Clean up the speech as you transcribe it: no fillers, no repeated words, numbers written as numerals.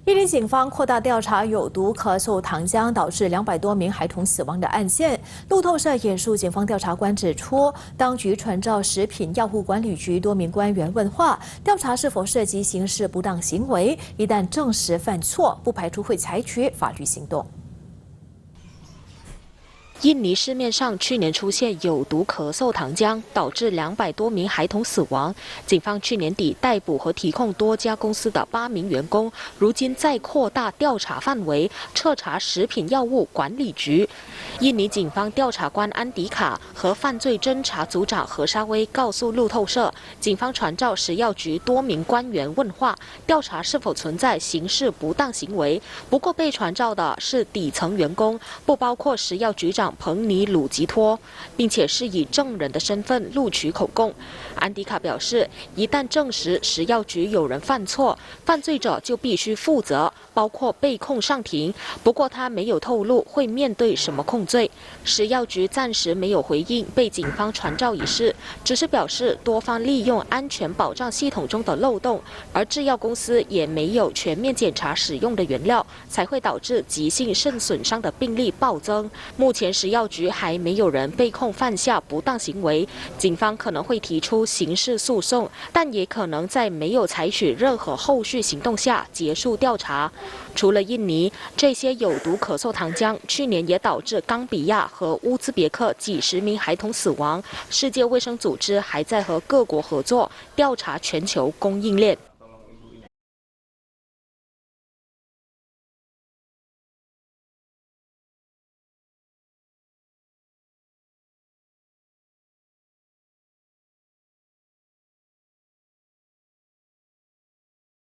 印尼警方扩大调查有毒咳嗽糖浆导致200多名孩童死亡的案件。路透社引述警方调查官指出，当局传召食品药物管理局多名官员问话，调查是否涉及刑事不当行为。一旦证实犯错，不排除会采取法律行动。 印尼市面上去年出现有毒咳嗽糖浆，导致200多名孩童死亡。警方去年底逮捕和提控多家公司的8名员工，如今再扩大调查范围，彻查食品药物管理局。印尼警方调查官安迪卡和犯罪侦查组长何沙威告诉路透社，警方传召食药局多名官员问话，调查是否存在刑事不当行为。不过被传召的是底层员工，不包括食药局长 彭尼鲁吉托，并且是以证人的身份录取口供。安迪卡表示，一旦证实食药局有人犯错，犯罪者就必须负责，包括被控上庭。不过他没有透露会面对什么控罪。食药局暂时没有回应被警方传召一事，只是表示多方利用安全保障系统中的漏洞，而制药公司也没有全面检查使用的原料，才会导致急性肾损伤的病例暴增。目前食药局还没有人被控犯下不当行为，警方可能会提出刑事诉讼，但也可能在没有采取任何后续行动下结束调查。除了印尼，这些有毒咳嗽糖浆去年也导致冈比亚和乌兹别克几十名孩童死亡。世界卫生组织还在和各国合作调查全球供应链。